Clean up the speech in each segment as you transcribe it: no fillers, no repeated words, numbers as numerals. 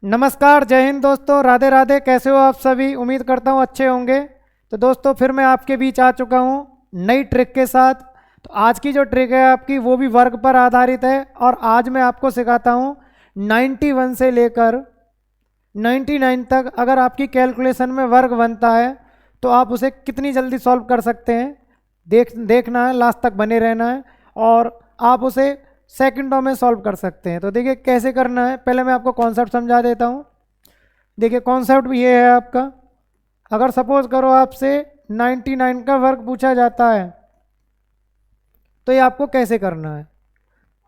नमस्कार, जय हिंद दोस्तों, राधे राधे। कैसे हो आप सभी? उम्मीद करता हूँ अच्छे होंगे। तो दोस्तों फिर मैं आपके बीच आ चुका हूँ नई ट्रिक के साथ। तो आज की जो ट्रिक है आपकी वो भी वर्ग पर आधारित है और आज मैं आपको सिखाता हूँ 91 से लेकर 99 तक अगर आपकी कैलकुलेशन में वर्ग बनता है तो आप उसे कितनी जल्दी सॉल्व कर सकते हैं। देखना है, लास्ट तक बने रहना है और आप उसे सेकंडों में सॉल्व कर सकते हैं। तो देखिए कैसे करना है, पहले मैं आपको कॉन्सेप्ट समझा देता हूँ। देखिए कॉन्सेप्ट ये है आपका, अगर सपोज करो आपसे 99 का वर्ग पूछा जाता है तो ये आपको कैसे करना है।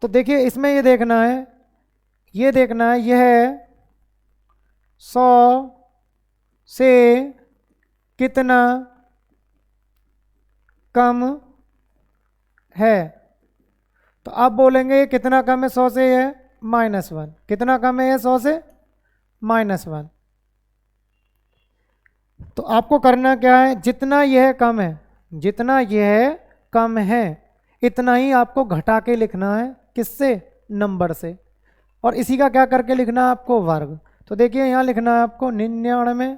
तो देखिए इसमें ये देखना है, यह है 100 से कितना कम है। तो आप बोलेंगे ये कितना कम है 100 से, है -1। कितना कम है ये 100 से? -1। तो आपको करना क्या है, जितना यह कम है, जितना यह कम है इतना ही आपको घटा के लिखना है। किससे? नंबर से। और इसी का क्या करके लिखना है आपको? वर्ग। तो देखिए यहाँ लिखना है आपको 99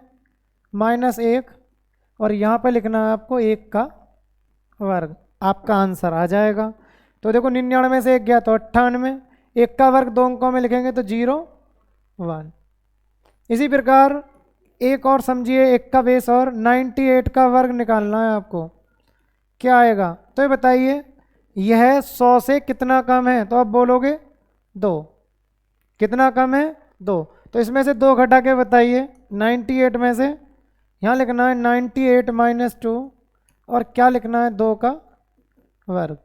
-1 और यहाँ पे लिखना है आपको 1 का वर्ग। आपका आंसर आ जाएगा। तो देखो 99 से 1 गया तो 98, 1 का वर्ग 2 अंकों में लिखेंगे तो 0 1। इसी प्रकार एक और समझिए, 1 का बेस और 98 का वर्ग निकालना है आपको। क्या आएगा? तो ये बताइए यह 100 से कितना कम है? तो आप बोलोगे 2। कितना कम है? 2। तो इसमें से 2 घटा के बताइए। 98 में से यहाँ लिखना है 98 -2 और क्या लिखना है? 2 का वर्ग।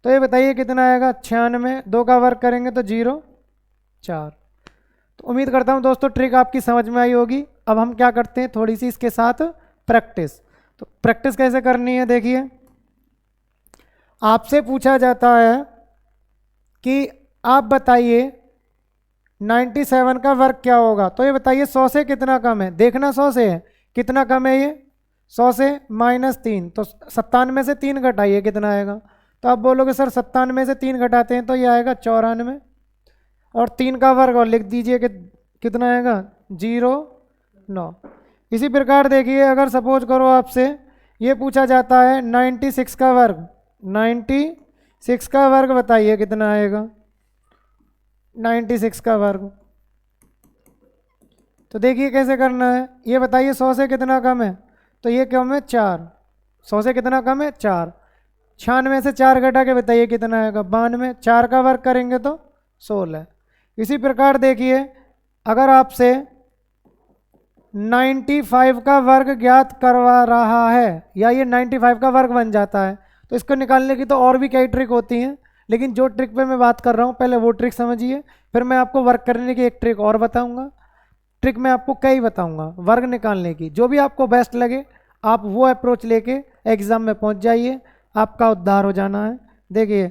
तो ये बताइए कितना आएगा? 96। 2 का वर्ग करेंगे तो 0 4। तो उम्मीद करता हूँ दोस्तों ट्रिक आपकी समझ में आई होगी। अब हम क्या करते हैं, थोड़ी सी इसके साथ प्रैक्टिस। तो प्रैक्टिस कैसे करनी है, देखिए आपसे पूछा जाता है कि आप बताइए 97 का वर्ग क्या होगा। तो ये बताइए 100 से कितना कम है। देखना 100 से है, कितना कम है ये? 100 से -3। तो 97 से 3 घटाइए, कितना आएगा? तो आप बोलोगे सर 97 से 3 घटाते हैं तो ये आएगा 94 और 3 का वर्ग और लिख दीजिए कि कितना आएगा? 0 9। इसी प्रकार देखिए अगर सपोज करो आपसे ये पूछा जाता है 96 का वर्ग, 96 का वर्ग बताइए कितना आएगा? 96 का वर्ग। तो देखिए कैसे करना है, ये बताइए 100 से कितना कम है? तो ये कम है 4। 100 से कितना कम है? 4। 96 से 4 घटा के बताइए कितना आएगा? 92। 4 का वर्ग करेंगे तो 16। इसी प्रकार देखिए अगर आपसे 95 का वर्ग ज्ञात करवा रहा है या ये 95 का वर्ग बन जाता है तो इसको निकालने की तो और भी कई ट्रिक होती हैं, लेकिन जो ट्रिक पे मैं बात कर रहा हूँ पहले वो ट्रिक समझिए, फिर मैं आपको वर्ग करने की एक ट्रिक और बताऊंगा। ट्रिक मैं आपको कई बताऊंगा वर्ग निकालने की, जो भी आपको बेस्ट लगे आप वो अप्रोच लेके एग्जाम में पहुंच जाइए, आपका उद्धार हो जाना है। देखिए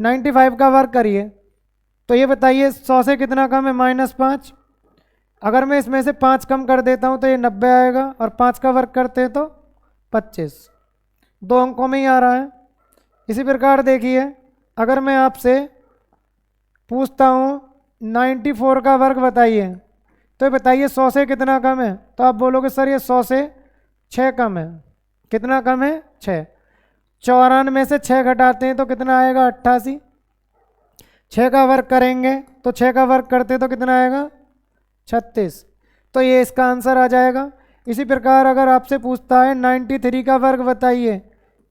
95 का वर्ग करिए तो ये बताइए 100 से कितना कम है? -5। अगर मैं इसमें से 5 कम कर देता हूँ तो ये 90 आएगा और 5 का वर्ग करते हैं तो 25। 2 अंकों में ही आ रहा है। इसी प्रकार देखिए अगर मैं आपसे पूछता हूँ 94 का वर्ग बताइए तो ये बताइए 100 से कितना कम है? तो आप बोलोगे सर ये 100 से 6 कम है। कितना कम है? 6। 94 में से 6 घटाते हैं तो कितना आएगा? 88। 6 का वर्ग करेंगे तो 6 का वर्ग करते तो कितना आएगा? 36। तो ये इसका आंसर आ जाएगा। इसी प्रकार अगर आपसे पूछता है 93 का वर्ग बताइए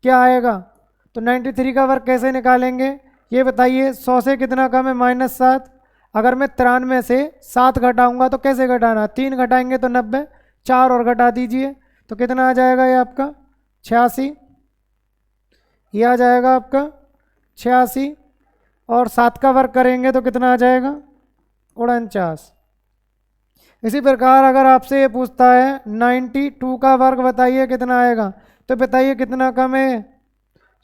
क्या आएगा? तो 93 का वर्ग कैसे निकालेंगे ये बताइए। 100 से कितना कम है? -7। अगर मैं 93 से 7 घटाऊंगा तो कैसे घटाना? 3 घटाएंगे तो 90। 4 और घटा दीजिए तो कितना आ जाएगा ये आपका? 86। ये आ जाएगा आपका 86 और 7 का वर्ग करेंगे तो कितना आ जाएगा? 49। इसी प्रकार अगर आपसे ये पूछता है 92 का वर्ग बताइए कितना आएगा? तो बताइए कितना कम है?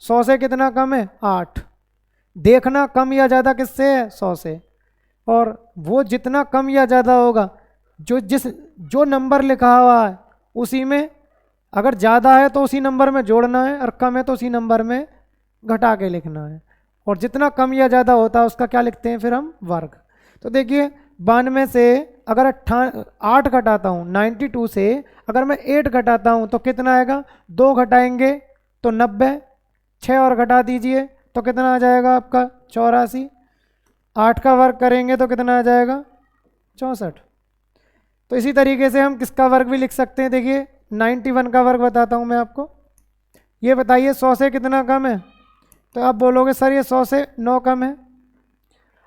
100 से कितना कम है? 8। देखना कम या ज़्यादा किससे है? 100 से। और वो जितना कम या ज़्यादा होगा, जो नंबर लिखा हुआ है उसी में, अगर ज़्यादा है तो उसी नंबर में जोड़ना है और कम है तो उसी नंबर में घटा के लिखना है। और जितना कम या ज़्यादा होता है उसका क्या लिखते हैं फिर हम? वर्ग। तो देखिए 92 से अगर 8 घटाता हूँ 92 से, अगर मैं 8 घटाता हूँ तो कितना आएगा, 2 घटाएंगे तो 90, 6 और घटा दीजिए तो कितना आ जाएगा आपका 84, 8 का वर्ग करेंगे तो कितना आ जाएगा 64। तो इसी तरीके से हम किसका वर्ग भी लिख सकते हैं, देखिए 91 का वर्ग बताता हूँ मैं आपको। ये बताइए 100 से कितना कम है, तो आप बोलोगे सर ये 100 से 9 कम है।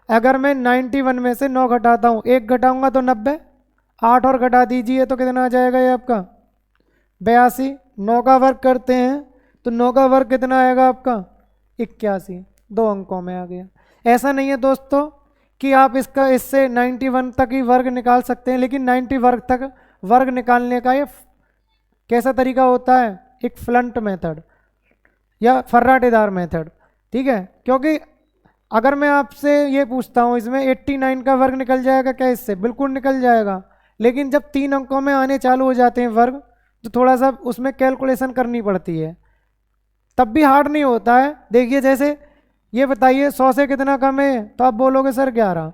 अगर मैं 91 में से 9 घटाता हूँ, 1 घटाऊंगा तो 90, 8 और घटा दीजिए तो कितना आ जाएगा ये आपका 82। 9 का वर्ग करते हैं तो 9 का वर्ग कितना आएगा आपका 81, 2 अंकों में आ गया। ऐसा नहीं है दोस्तों कि आप इससे 91 तक ही वर्ग निकाल सकते हैं, लेकिन 90 वर्ग तक वर्ग निकालने का ये कैसा तरीका होता है, एक फ्लंट मेथड या फर्राटेदार मेथड, ठीक है। क्योंकि अगर मैं आपसे ये पूछता हूँ इसमें 89 का वर्ग निकल जाएगा क्या, इससे बिल्कुल निकल जाएगा, लेकिन जब 3 अंकों में आने चालू हो जाते हैं वर्ग तो थोड़ा सा उसमें कैलकुलेशन करनी पड़ती है, तब भी हार्ड नहीं होता है। देखिए जैसे ये बताइए 100 से कितना कम है, तो आप बोलोगे सर 11,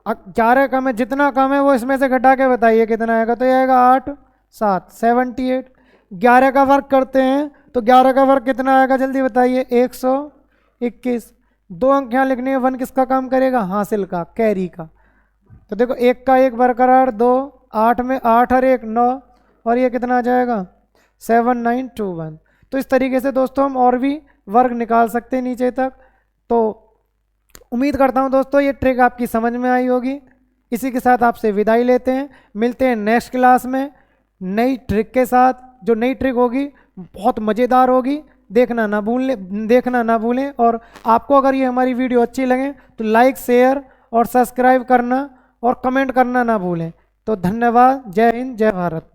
11 कम है, जितना कम है वो इसमें से घटा के बताइए कितना आएगा, तो ये आएगा 8 7 78। 11 का वर्ग करते हैं तो 11 का वर्ग कितना आएगा जल्दी बताइए 121। 2 अंक यहाँ लिखने हैं, 1 किसका काम करेगा, हासिल का, कैरी का। तो देखो 1 का 1 बरकरार 2, 8 में 8 और 1 9, और ये कितना आ जाएगा 7921। तो इस तरीके से दोस्तों हम और भी वर्ग निकाल सकते हैं नीचे तक। तो उम्मीद करता हूँ दोस्तों ये ट्रिक आपकी समझ में आई होगी। इसी के साथ आपसे विदाई लेते हैं, मिलते हैं नेक्स्ट क्लास में नई ट्रिक के साथ। जो नई ट्रिक होगी बहुत मज़ेदार होगी, देखना ना भूलें। और आपको अगर ये हमारी वीडियो अच्छी लगे तो लाइक शेयर और सब्सक्राइब करना और कमेंट करना ना भूलें। तो धन्यवाद, जय हिंद, जय भारत।